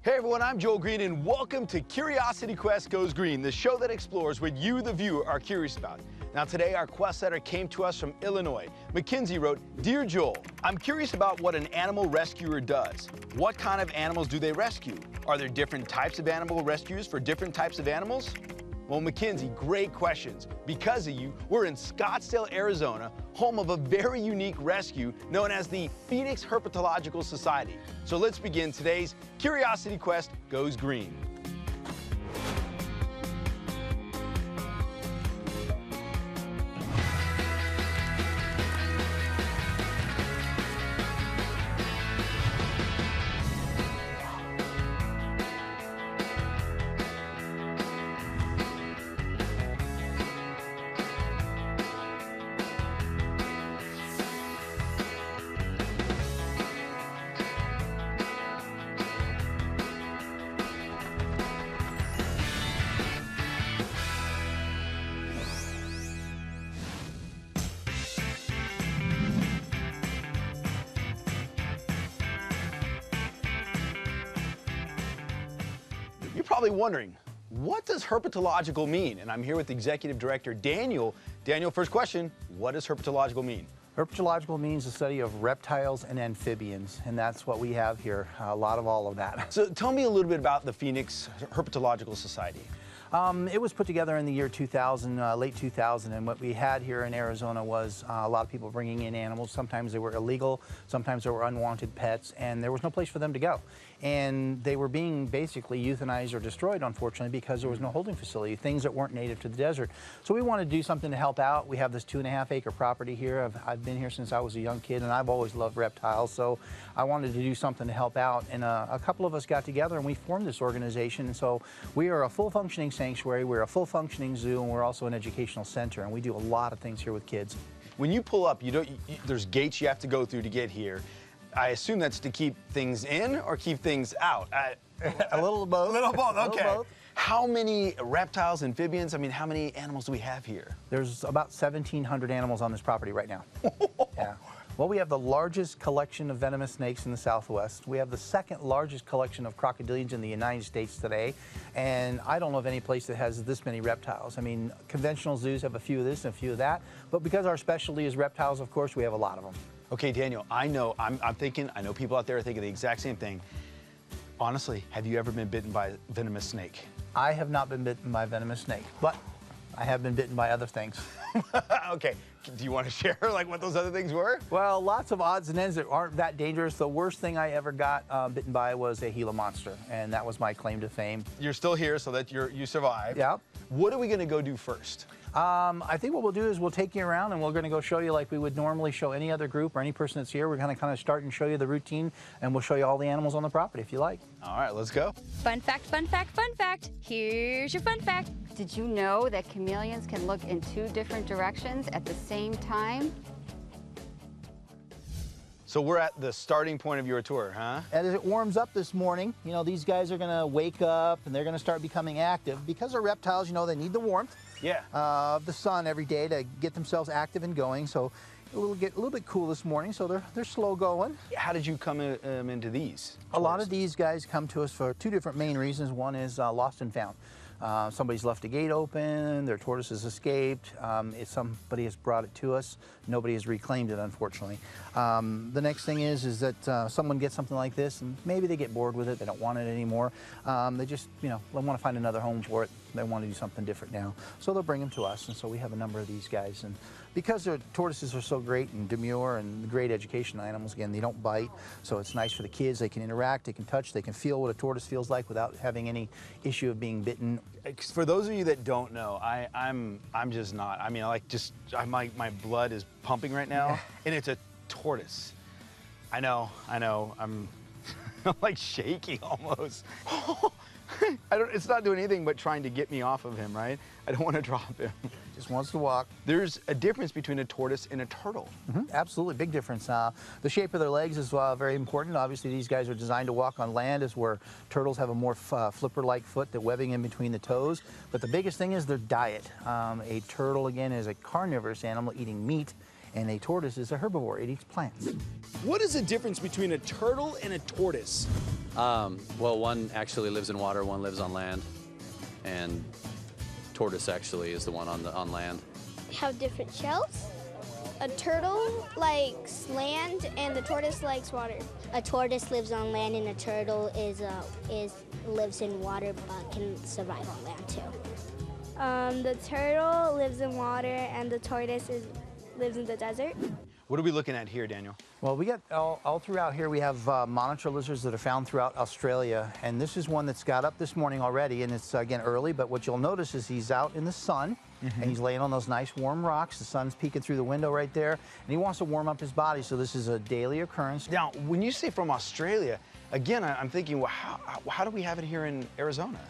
Hey everyone, I'm Joel Greene and welcome to Curiosity Quest Goes Green, the show that explores what you, the viewer, are curious about. Now today our quest letter came to us from Illinois. Mackenzie wrote, "Dear Joel, I'm curious about what an animal rescuer does. What kind of animals do they rescue? Are there different types of animal rescues for different types of animals?" Well, Mackenzie, great questions. Because of you, we're in Scottsdale, Arizona, home of a very unique rescue known as the Phoenix Herpetological Society. So let's begin today's Curiosity Quest Goes Green. You're probably wondering, what does herpetological mean? And I'm here with Executive Director Daniel. Daniel, first question, what does herpetological mean? Herpetological means the study of reptiles and amphibians, and that's what we have here, a lot of all of that. So tell me a little bit about the Phoenix Herpetological Society. It was put together in the year 2000, late 2000, and what we had here in Arizona was a lot of people bringing in animals. Sometimes they were illegal, sometimes they were unwanted pets, and there was no place for them to go. And they were being basically euthanized or destroyed, unfortunately, because there was no holding facility, things that weren't native to the desert. So we wanted to do something to help out. We have this 2.5 acre property here. I've been here since I was a young kid, and I've always loved reptiles, so I wanted to do something to help out. And a couple of us got together and we formed this organization. And so we are a full functioning sanctuary, we're a full functioning zoo, and we're also an educational center, and we do a lot of things here with kids. When you pull up, there's gates you have to go through to get here. I assume that's to keep things in or keep things out? A little of both. A little of both, okay. A little both. How many reptiles, amphibians, I mean, how many animals do we have here? There's about 1,700 animals on this property right now. Yeah. Well, we have the largest collection of venomous snakes in the Southwest. We have the second largest collection of crocodilians in the United States today. And I don't know of any place that has this many reptiles. I mean, conventional zoos have a few of this and a few of that. But because our specialty is reptiles, of course, we have a lot of them. Okay, Daniel, I know people out there are thinking the exact same thing. Honestly, have you ever been bitten by a venomous snake? I have not been bitten by a venomous snake, but I have been bitten by other things. Okay, do you want to share like what those other things were? Well, lots of odds and ends that aren't that dangerous. The worst thing I ever got bitten by was a Gila monster, and that was my claim to fame. You're still here, so that you survived. Yeah. What are we going to go do first? I think what we'll do is we'll take you around and we're going to go show you like we would normally show any other group or any person that's here. We're going to kind of start and show you the routine, and we'll show you all the animals on the property if you like. All right, let's go. Fun fact, fun fact, fun fact. Here's your fun fact. Did you know that chameleons can look in 2 different directions at the same time? So we're at the starting point of your tour, huh? And as it warms up this morning, you know, these guys are going to wake up and they're going to start becoming active. Because they're reptiles, you know, they need the warmth of the sun every day to get themselves active and going. So it'll get a little bit cool this morning, so they're slow going. How did you come into these? A lot of these guys come to us for 2 different main reasons. One is lost and found. Somebody's left a gate open, their tortoise has escaped, if somebody has brought it to us, nobody has reclaimed it, unfortunately. The next thing is that someone gets something like this and maybe they get bored with it, they don't want it anymore. They just, you know, they want to find another home for it, they want to do something different now. So they'll bring them to us, and so we have a number of these guys. And because their tortoises are so great and demure and great educational animals, again, they don't bite, so it's nice for the kids. They can interact, they can touch, they can feel what a tortoise feels like without having any issue of being bitten. For those of you that don't know, I'm just not. I mean, my blood is pumping right now, and it's a tortoise. I know. I'm like shaky almost. It's not doing anything but trying to get me off of him, right? I don't want to drop him. Just wants to walk. There's a difference between a tortoise and a turtle. Absolutely, big difference. The shape of their legs is very important. Obviously, these guys are designed to walk on land, as where turtles have a more flipper-like foot, the webbing in between the toes. But the biggest thing is their diet. A turtle, again, is a carnivorous animal eating meat, and a tortoise is a herbivore. It eats plants. What is the difference between a turtle and a tortoise? Well, one actually lives in water, one lives on land, and tortoise actually is the one on land. Have different shells. A turtle likes land and the tortoise likes water. A tortoise lives on land and a turtle lives in water but can survive on land too. The turtle lives in water and the tortoise lives in the desert. What are we looking at here, Daniel? Well, we got all throughout here, we have monitor lizards that are found throughout Australia. And this is one that's got up this morning already, and it's, again, early. But what you'll notice is he's out in the sun, and he's laying on those nice warm rocks. The sun's peeking through the window right there, and he wants to warm up his body. So this is a daily occurrence. Now, when you say from Australia, again, I'm thinking, well, how do we have it here in Arizona?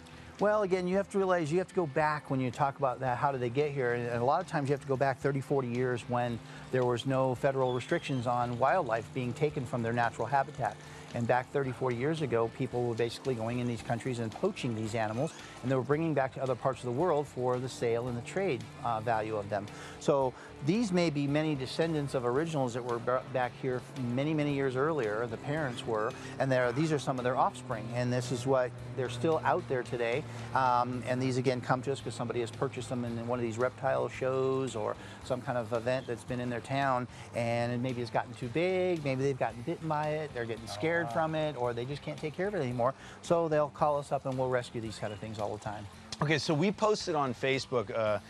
Well, again, you have to realize you have to go back when you talk about that, how did they get here? And a lot of times you have to go back 30, 40 years when there was no federal restrictions on wildlife being taken from their natural habitat. And back 30, 40 years ago, people were basically going in these countries and poaching these animals, and they were bringing back to other parts of the world for the sale and the trade value of them. So these may be many descendants of originals that were back here many, many years earlier, the parents were, and these are some of their offspring. And this is what, they're still out there today. And these, again, come to us because somebody has purchased them in one of these reptile shows or some kind of event that's been in their town, and maybe it's gotten too big, maybe they've gotten bitten by it, they're getting scared from it, or they just can't take care of it anymore. So they'll call us up and we'll rescue these kind of things all the time. Okay, so we posted on Facebook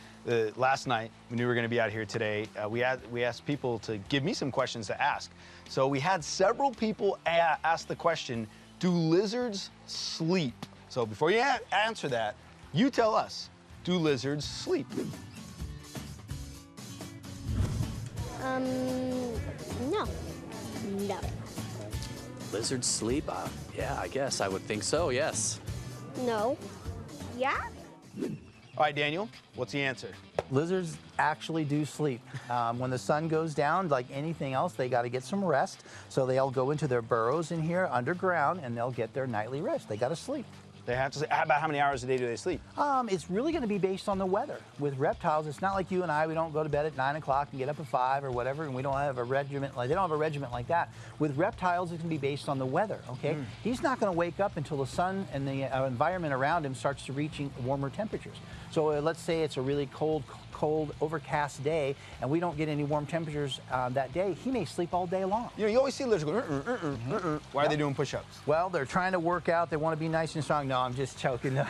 last night, we knew we were going to be out here today. We asked people to give me some questions to ask. So we had several people ask the question, do lizards sleep? So before you answer that, you tell us, do lizards sleep? No. No. Lizards sleep? Yeah, I guess I would think so, yes. No. Yeah? All right, Daniel, what's the answer? Lizards actually do sleep. When the sun goes down, like anything else, they got to get some rest. So they'll go into their burrows in here underground and they'll get their nightly rest. They got to sleep. They have to sleep. About how many hours a day do they sleep? It's really going to be based on the weather. With reptiles, it's not like you and I. We don't go to bed at 9 o'clock and get up at 5 or whatever, and we don't have a regiment. Like they don't have a regiment like that. With reptiles, it's going to be based on the weather. Okay, he's not going to wake up until the sun and the environment around him starts to reaching warmer temperatures. So let's say it's a really cold, overcast day, and we don't get any warm temperatures that day. He may sleep all day long. You know, you always see lizards go, Why are they doing push-ups? Well, they're trying to work out. They want to be nice and strong. No, I'm just joking.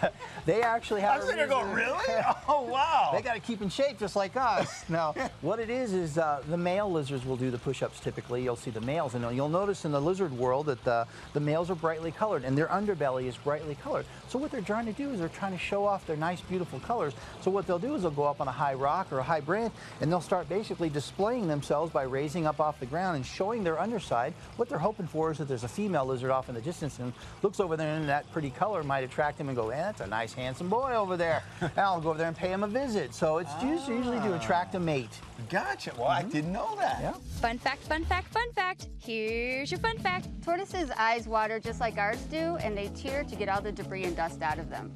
They actually have. I was going to go, really? Oh, wow. They got to keep in shape just like us. Now, what it is the male lizards will do the push-ups typically. You'll see the males, and you'll notice in the lizard world that the males are brightly colored, and their underbelly is brightly colored. So what they're trying to do is they're trying to show off their nice, beautiful colors. So what they'll do is they'll go up on a high rock or a high branch, and they'll start basically displaying themselves by raising up off the ground and showing their underside. What they're hoping for is that there's a female lizard off in the distance and looks over there, and that pretty color might attract him and go, that's a nice, handsome boy over there. And I'll go over there and pay him a visit. So it's usually to attract a mate. Gotcha. Well, I didn't know that. Yeah. Fun fact, fun fact, fun fact. Here's your fun fact. Tortoises' eyes water just like ours do, and they tear to get all the debris and dust out of them.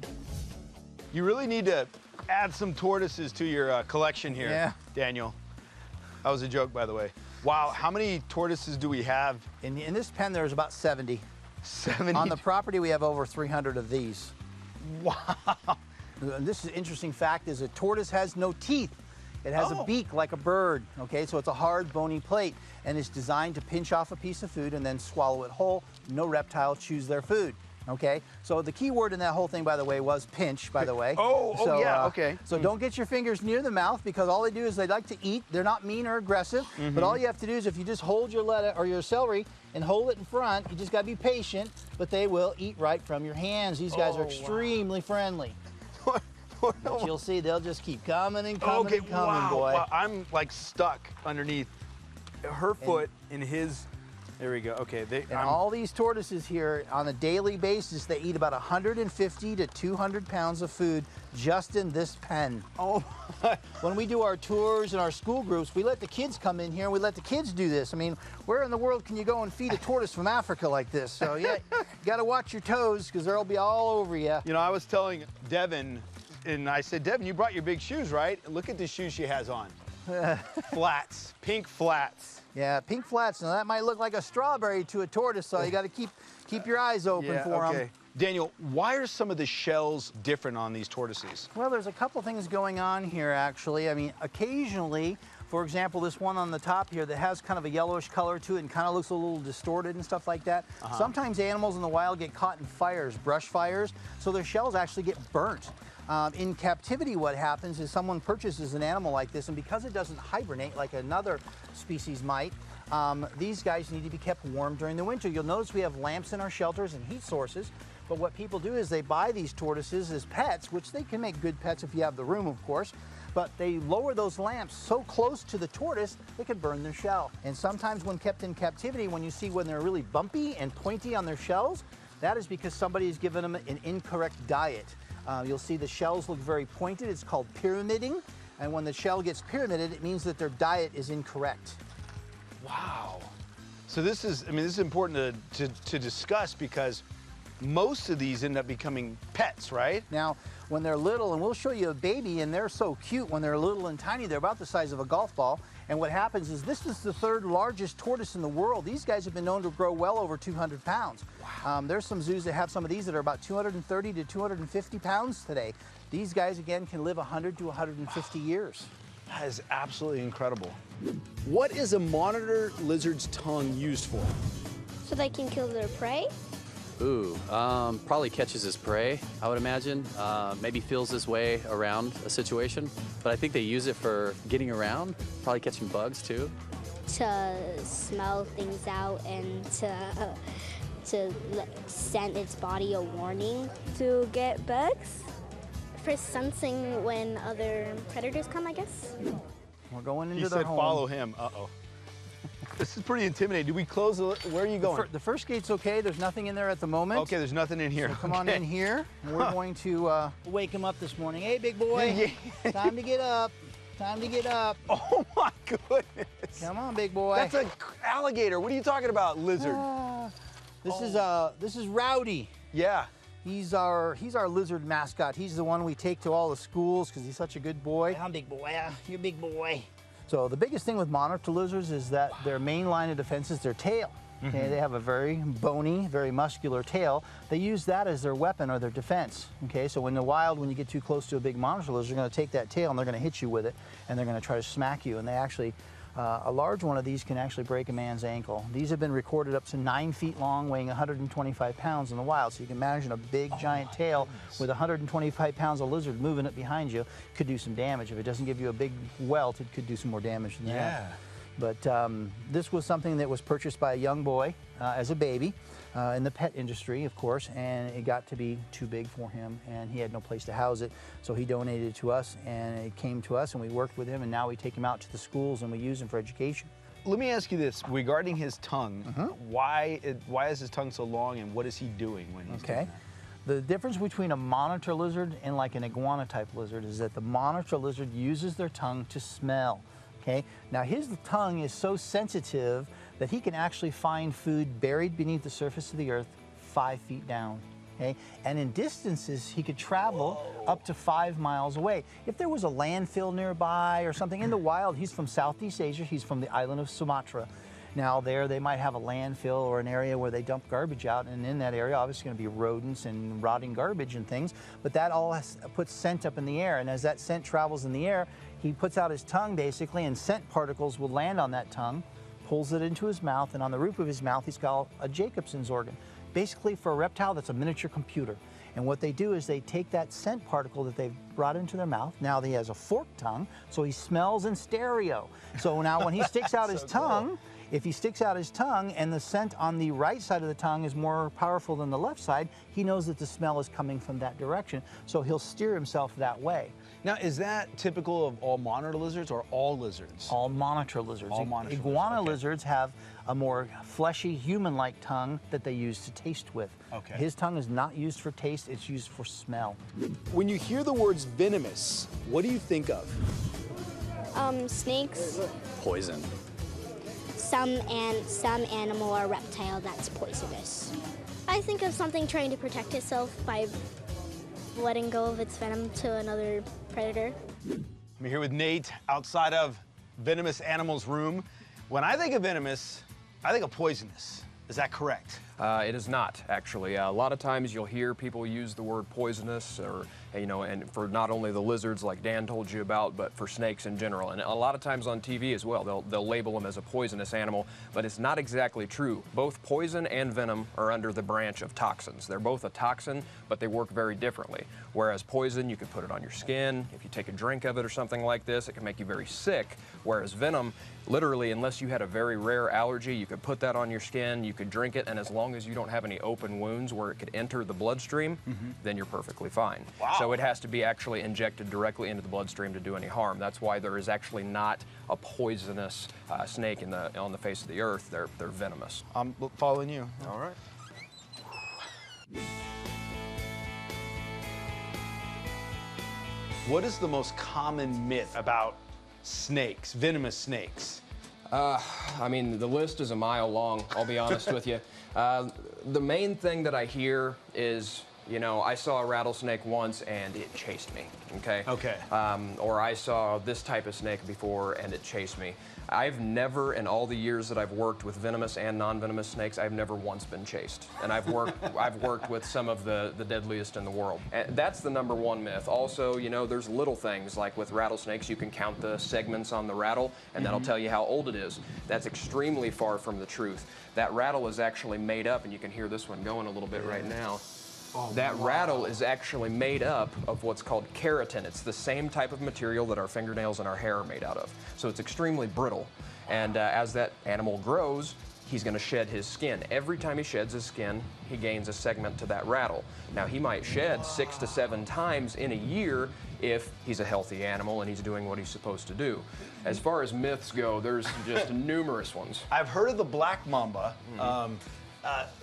You really need to add some tortoises to your collection here, Daniel. That was a joke, by the way. Wow, how many tortoises do we have? In this pen, there's about 70. 70? On the property, we have over 300 of these. Wow. And this is an interesting fact is a tortoise has no teeth. It has a beak like a bird, okay? So it's a hard, bony plate, and it's designed to pinch off a piece of food and then swallow it whole. No reptile chews their food, okay? So the key word in that whole thing, by the way, was pinch, by the way. Okay. So don't get your fingers near the mouth because all they do is they like to eat. They're not mean or aggressive, but all you have to do is if you just hold your lettuce or your celery and hold it in front, you just gotta be patient, but they will eat right from your hands. These guys are extremely friendly. But you'll see, they'll just keep coming and coming and coming, boy. Wow, I'm like stuck underneath her foot in his. There we go. Okay. All these tortoises here, on a daily basis, they eat about 150 to 200 pounds of food just in this pen. Oh. When we do our tours and our school groups, we let the kids come in here and we let the kids do this. I mean, where in the world can you go and feed a tortoise from Africa like this? So yeah, you got to watch your toes because they'll be all over you. You know, I was telling Devin, and I said, Devin, you brought your big shoes, right? Look at the shoes she has on. Flats, pink flats. Yeah, pink flats. Now that might look like a strawberry to a tortoise, so you got to keep your eyes open for them. Daniel, why are some of the shells different on these tortoises? Well, there's a couple things going on here, actually. I mean, occasionally, for example, this one on the top here that has kind of a yellowish color to it and kind of looks a little distorted and stuff like that. Sometimes animals in the wild get caught in fires, brush fires, so their shells actually get burnt. In captivity, what happens is someone purchases an animal like this, and because it doesn't hibernate like another species might, these guys need to be kept warm during the winter. You'll notice we have lamps in our shelters and heat sources, but what people do is they buy these tortoises as pets, which they can make good pets if you have the room, of course, but they lower those lamps so close to the tortoise, they could burn their shell. And sometimes when kept in captivity, when you see when they're really bumpy and pointy on their shells, that is because somebody has given them an incorrect diet. You'll see the shells look very pointed. It's called pyramiding. And when the shell gets pyramided, it means that their diet is incorrect. Wow. So this is important to discuss because most of these end up becoming pets, right? Now, when they're little, and we'll show you a baby, and they're so cute when they're little and tiny, they're about the size of a golf ball. And what happens is this is the third largest tortoise in the world. These guys have been known to grow well over 200 pounds. Wow. There's some zoos that have some of these that are about 230 to 250 pounds today. These guys, again, can live 100 to 150 years. That is absolutely incredible. What is a monitor lizard's tongue used for? So they can kill their prey? Ooh, probably catches his prey, I would imagine. Maybe feels his way around a situation. But I think they use it for getting around, probably catching bugs too. To smell things out and to send its body a warning. To get bugs? For sensing when other predators come, I guess. We're going into He their said home. follow him. Uh-oh. This is pretty intimidating. Do we close where are you going? The first gate's okay. There's nothing in there at the moment. Okay, there's nothing in here. So come on in here. And we're going to wake him up this morning. Hey, big boy. Yeah. Time to get up. Time to get up. Oh my goodness. Come on, big boy. That's an alligator. What are you talking about, lizard? This is Rowdy. Yeah. He's our lizard mascot. He's the one we take to all the schools because he's such a good boy. I'm big boy. You're big boy. So the biggest thing with monitor lizards is that their main line of defense is their tail. Okay, they have a very bony, very muscular tail. They use that as their weapon or their defense. Okay, so in the wild, when you get too close to a big monitor lizard, they're going to take that tail and they're going to hit you with it, and they're going to try to smack you. And they actually, a large one of these can actually break a man's ankle. These have been recorded up to 9 feet long, weighing 125 pounds in the wild. So you can imagine a big, giant tail with 125 pounds of lizard moving it behind you could do some damage. If it doesn't give you a big welt, it could do some more damage than that. Yeah. But this was something that was purchased by a young boy as a baby in the pet industry, of course, and it got to be too big for him, and he had no place to house it. So he donated it to us, and it came to us, and we worked with him, and now we take him out to the schools, and we use him for education. Let me ask you this, regarding his tongue, why is his tongue so long, and what is he doing when he's doing that? The difference between a monitor lizard and like an iguana type lizard is that the monitor lizard uses their tongue to smell. Okay? Now his tongue is so sensitive that he can actually find food buried beneath the surface of the earth 5 feet down. Okay? And in distances, he could travel up to 5 miles away. If there was a landfill nearby or something in the wild, he's from Southeast Asia, he's from the island of Sumatra. Now there they might have a landfill or an area where they dump garbage out, and in that area obviously going to be rodents and rotting garbage and things, but that all puts scent up in the air, and as that scent travels in the air, he puts out his tongue basically, and scent particles will land on that tongue, pulls it into his mouth, and on the roof of his mouth he's got a Jacobson's organ. Basically for a reptile, that's a miniature computer. And what they do is they take that scent particle that they've brought into their mouth. Now he has a forked tongue, so he smells in stereo. So now when he sticks out his tongue, if he sticks out his tongue and the scent on the right side of the tongue is more powerful than the left side, he knows that the smell is coming from that direction, so he'll steer himself that way. Now, is that typical of all monitor lizards or all lizards? All monitor lizards. All monitor Iguana lizards, okay. lizards have a more fleshy, human-like tongue that they use to taste with. Okay. His tongue is not used for taste, it's used for smell. When you hear the words venomous, what do you think of? Snakes. Poison. Some animal or reptile that's poisonous. I think of something trying to protect itself by letting go of its venom to another predator. I'm here with Nate outside of venomous animals room. When I think of venomous, I think of poisonous. Is that correct? It is not, actually. A lot of times you'll hear people use the word poisonous, or, you know, and for not only the lizards like Dan told you about, but for snakes in general. And a lot of times on TV as well, they'll label them as a poisonous animal, but it's not exactly true. Both poison and venom are under the branch of toxins. They're both a toxin, but they work very differently. Whereas poison, you could put it on your skin. If you take a drink of it or something like this, it can make you very sick. Whereas venom, literally, unless you had a very rare allergy, you could put that on your skin, you could drink it, and as long as you don't have any open wounds where it could enter the bloodstream, then you're perfectly fine. Wow. So it has to be actually injected directly into the bloodstream to do any harm. That's why there is actually not a poisonous snake on the face of the earth. They're venomous. I'm following you. All right. What is the most common myth about snakes, venomous snakes? I mean, the list is a mile long, I'll be honest with you. The main thing that I hear is, you know, I saw a rattlesnake once and it chased me, okay? Okay. Or I saw this type of snake before and it chased me. I've never, in all the years that I've worked with venomous and non-venomous snakes, I've never once been chased. And I've worked with some of the deadliest in the world. And that's the number one myth. Also, you know, there's little things, like with rattlesnakes, you can count the segments on the rattle, and that'll tell you how old it is. That's extremely far from the truth. That rattle is actually made up, and you can hear this one going a little bit right now. That rattle is actually made up of what's called keratin. It's the same type of material that our fingernails and our hair are made out of. So it's extremely brittle. And as that animal grows, he's going to shed his skin. Every time he sheds his skin, he gains a segment to that rattle. Now, he might shed 6 to 7 times in a year if he's a healthy animal and he's doing what he's supposed to do. As far as myths go, there's just numerous ones. I've heard of the black mamba,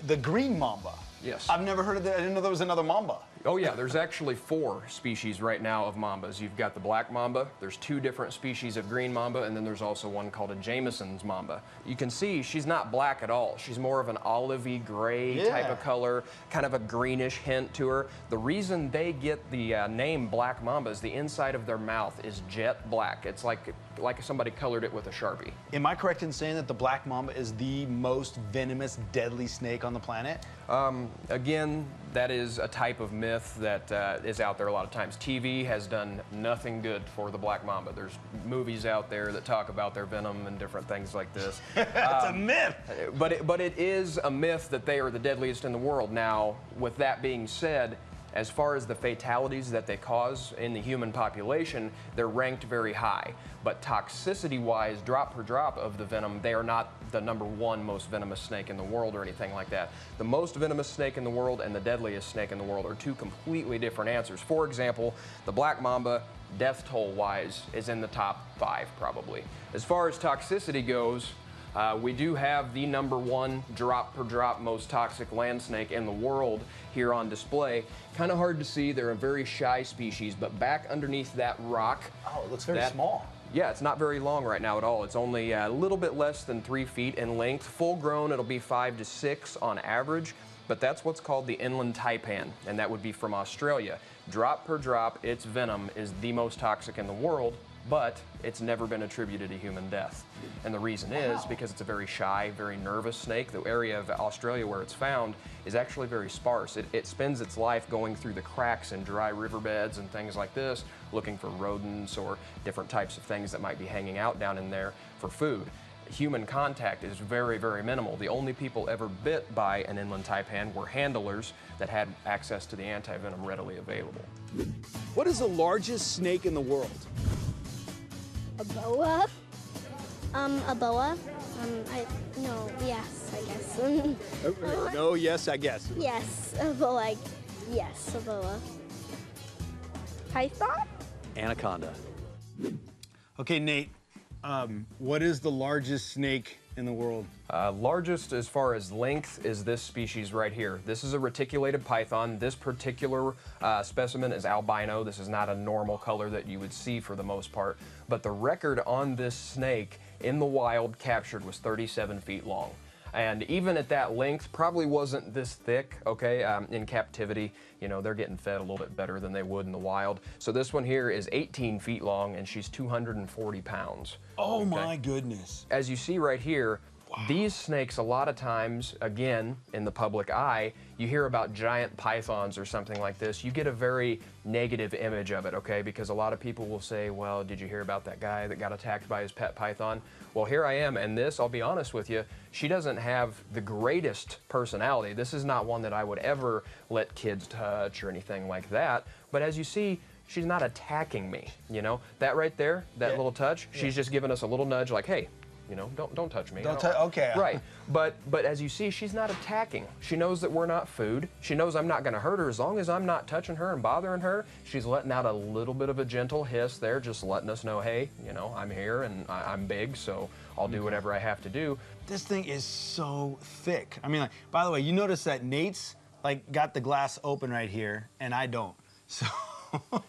the green mamba. Yes. I've never heard of that. I didn't know there was another mamba. Oh yeah, there's actually 4 species right now of mambas. You've got the black mamba, there's 2 different species of green mamba, and then there's also one called a Jameson's mamba. You can see she's not black at all. She's more of an olivey gray type of color, kind of a greenish hint to her. The reason they get the name black mamba is the inside of their mouth is jet black. It's like somebody colored it with a Sharpie. Am I correct in saying that the black mamba is the most venomous, deadly snake on the planet? Again, that is a type of myth that is out there a lot of times. TV has done nothing good for the black mamba. There's movies out there that talk about their venom and different things like this. It's a myth. But it is a myth that they are the deadliest in the world. Now, with that being said, as far as the fatalities that they cause in the human population, they're ranked very high. But toxicity-wise, drop per drop of the venom, they are not the #1 most venomous snake in the world or anything like that. The most venomous snake in the world and the deadliest snake in the world are 2 completely different answers. For example, the black mamba, death toll-wise, is in the top 5 probably. As far as toxicity goes, we do have the #1 drop per drop most toxic land snake in the world here on display. Kind of hard to see, they're a very shy species, but back underneath that rock. Oh, it looks very small. Yeah, it's not very long right now at all. It's only a little bit less than 3 feet in length. Full grown, it'll be 5 to 6 on average, but that's what's called the inland taipan, and that would be from Australia. Drop per drop, its venom is the most toxic in the world, but it's never been attributed to human death. And the reason is because it's a very shy, very nervous snake. The area of Australia where it's found is actually very sparse. It spends its life going through the cracks in dry riverbeds and things like this, looking for rodents or different types of things that might be hanging out down in there for food. Human contact is very, very minimal. The only people ever bit by an inland taipan were handlers that had access to the anti-venom readily available. What is the largest snake in the world? A boa? A boa? Yes, I guess. No, yes, I guess. Yes, a boa. Yes, a boa. Python? Anaconda. Okay, Nate, what is the largest snake in the world? Largest as far as length is this species right here. This is a reticulated python. This particular specimen is albino. This is not a normal color that you would see for the most part. But the record on this snake in the wild captured was 37 feet long. And even at that length, probably wasn't this thick, okay? In captivity, you know, they're getting fed a little bit better than they would in the wild. So this one here is 18 feet long, and she's 240 pounds. Oh my goodness. As you see right here, these snakes, a lot of times, again, in the public eye, you hear about giant pythons or something like this. You get a very negative image of it, okay? Because a lot of people will say, well, did you hear about that guy that got attacked by his pet python? Well, here I am, and this, I'll be honest with you, she doesn't have the greatest personality. This is not one that I would ever let kids touch or anything like that. But as you see, she's not attacking me, you know? That right there, that little touch, she's just giving us a little nudge like, hey, you know, don't touch me. Don't touch, okay. Right, but as you see, she's not attacking. She knows that we're not food. She knows I'm not gonna hurt her. As long as I'm not touching her and bothering her, she's letting out a little bit of a gentle hiss there, just letting us know, hey, you know, I'm here and I'm big, so I'll do whatever I have to do. This thing is so thick. I mean, like, by the way, you notice that Nate's like got the glass open right here, and I don't, so.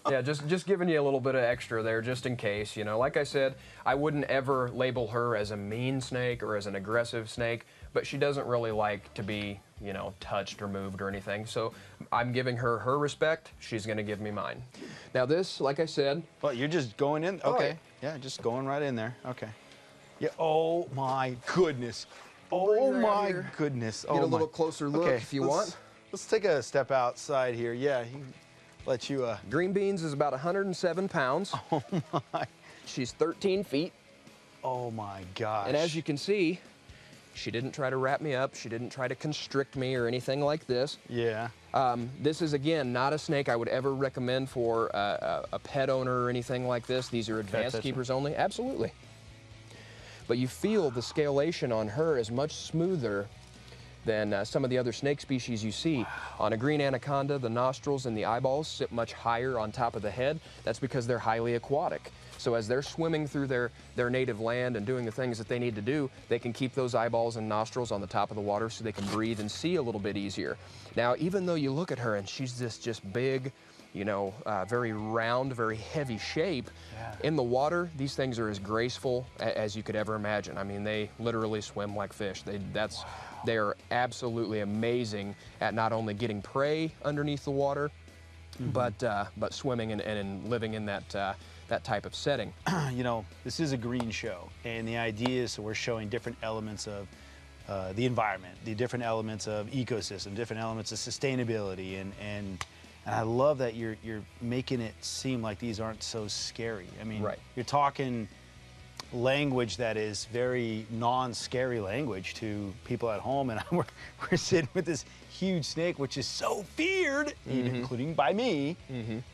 Yeah, just giving you a little bit of extra there just in case, you know. Like I said, I wouldn't ever label her as a mean snake or as an aggressive snake, but she doesn't really like to be, you know, touched or moved or anything. So I'm giving her her respect, she's gonna give me mine. Now this, like I said. Well, you're just going in, okay. Yeah, just going right in there, okay. Yeah, oh my goodness. Oh my goodness. Get a little closer look if you want. Let's take a step outside here. Yeah, let you, Green beans is about 107 pounds. Oh my. She's 13 feet. Oh my gosh. And as you can see, she didn't try to wrap me up. She didn't try to constrict me or anything like this. Yeah. This is, again, not a snake I would ever recommend for a pet owner or anything like this. These are advanced keepers only. Absolutely. But you feel the scalation on her is much smoother than some of the other snake species you see. On a green anaconda, the nostrils and the eyeballs sit much higher on top of the head. That's because they're highly aquatic. So as they're swimming through their native land and doing the things that they need to do, they can keep those eyeballs and nostrils on the top of the water so they can breathe and see a little bit easier. Now, even though you look at her and she's this just big, you know, very round, very heavy shape, in the water, these things are as graceful as you could ever imagine. I mean, they literally swim like fish. They are absolutely amazing at not only getting prey underneath the water, but swimming and living in that type of setting. You know, this is a green show, and the idea is so we're showing different elements of the environment, the different elements of ecosystem, different elements of sustainability, and I love that you're making it seem like these aren't so scary. I mean, you're talking language that is very non-scary language to people at home, and we're sitting with this huge snake, which is so feared, even including by me,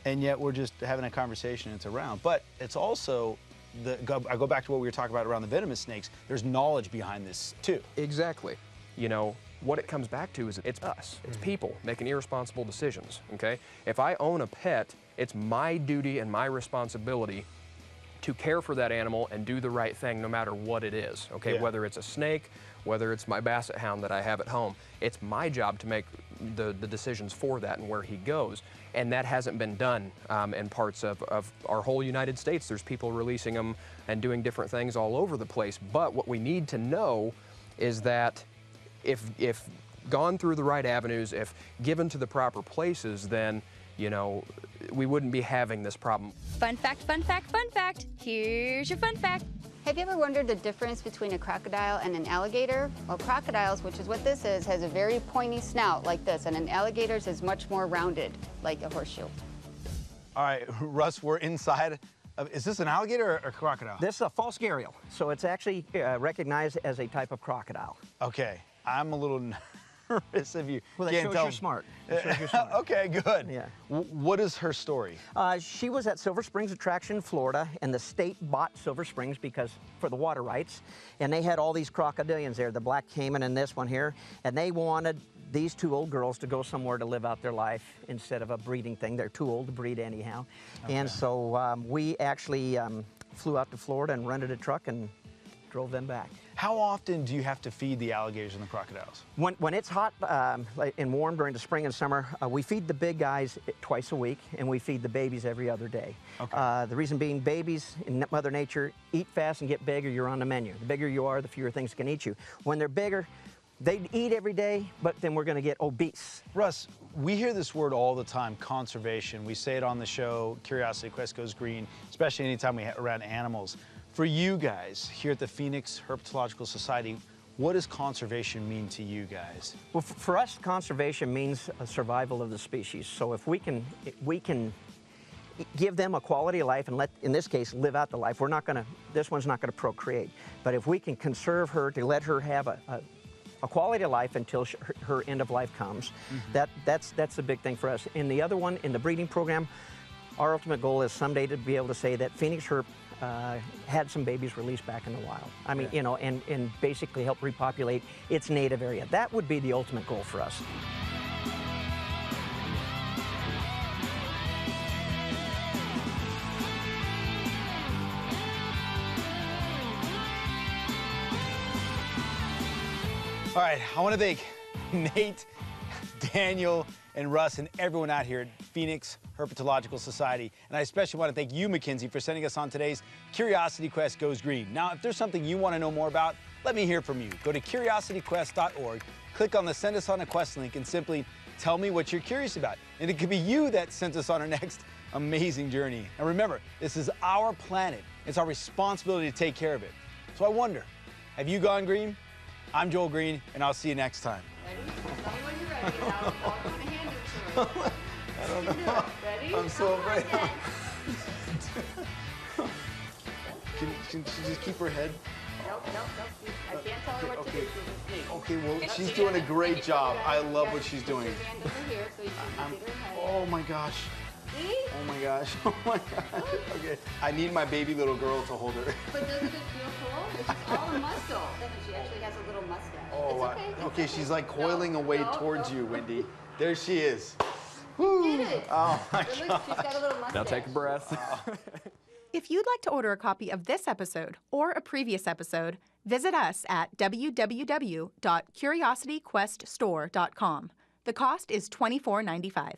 and yet we're just having a conversation and it's around. But it's also, I go back to what we were talking about around the venomous snakes, there's knowledge behind this too. Exactly. You know, what it comes back to is it's us, it's people making irresponsible decisions, okay? If I own a pet, it's my duty and my responsibility to care for that animal and do the right thing no matter what it is, okay? Whether it's a snake, whether it's my basset hound that I have at home, it's my job to make the decisions for that and where he goes. And that hasn't been done in parts of our whole United States. There's people releasing them and doing different things all over the place. But what we need to know is that if gone through the right avenues, if given to the proper places, then, you know, we wouldn't be having this problem. Fun fact, fun fact, fun fact. Here's your fun fact. Have you ever wondered the difference between a crocodile and an alligator? Well, crocodiles, which is what this is, has a very pointy snout like this, and an alligator's is much more rounded, like a horseshoe. All right, Russ, we're inside. Is this an alligator or crocodile? This is a false gharial, so it's actually recognized as a type of crocodile. Okay, I'm a little nervous if you well, that can't shows tell. You're smart. That shows you're smart. Okay, good. Yeah. What is her story? She was at Silver Springs Attraction in Florida, and the state bought Silver Springs because for the water rights, and they had all these crocodilians there, the black caiman and this one here, and they wanted these two old girls to go somewhere to live out their life instead of a breeding thing. They're too old to breed anyhow. Okay. And so we actually flew out to Florida and rented a truck and drove them back. How often do you have to feed the alligators and the crocodiles? When it's hot and warm during the spring and summer, we feed the big guys twice a week, and we feed the babies every other day. Okay. The reason being, babies in Mother Nature eat fast and get bigger. You're on the menu. The bigger you are, the fewer things can eat you. When they're bigger, They eat every day, but then we're going to get obese. Russ, we hear this word all the time, conservation. We say it on the show, Curiosity Quest Goes Green, especially anytime we're around animals. For you guys here at the Phoenix Herpetological Society, what does conservation mean to you guys? Well, for us, conservation means a survival of the species. So if we can give them a quality of life and let, in this case, live out the life, we're not going to, this one's not going to procreate. But if we can conserve her to let her have a quality of life until her end of life comes, that's a big thing for us. And the other one, in the breeding program, our ultimate goal is someday to be able to say that Phoenix Herp had some babies released back in the wild. I mean, you know, and basically help repopulate its native area. That would be the ultimate goal for us. All right, I want to thank Nate, Daniel, and Russ, and everyone out here at Phoenix Herpetological Society. And I especially want to thank you, Mackenzie, for sending us on today's Curiosity Quest Goes Green. Now, if there's something you want to know more about, let me hear from you. Go to curiosityquest.org, click on the Send Us on a Quest link, and simply tell me what you're curious about. And it could be you that sent us on our next amazing journey. And remember, this is our planet. It's our responsibility to take care of it. So I wonder, have you gone green? I'm Joel Greene, and I'll see you next time. Ready? Tell me when you're ready. Now I'm going to hand it to her. I don't know. Ready? I'm so afraid. Can she just keep her head? Nope. I can't tell her what to do. She's asleep. Okay, well, she's doing a great job. I love what she's doing. Put your hand over here so you can get her head. Oh my gosh. See? Oh my gosh. Oh my gosh. Okay. I need my baby little girl to hold her. But doesn't it feel cool? It's all a muscle. She actually has a little mustache. Oh, it's wow. okay. Okay, she's like coiling away towards you, Wendy. There she is. You did it. Oh my She's God. got a little mustache. Now take a breath. If you'd like to order a copy of this episode or a previous episode, visit us at www.curiosityqueststore.com. The cost is $24.95.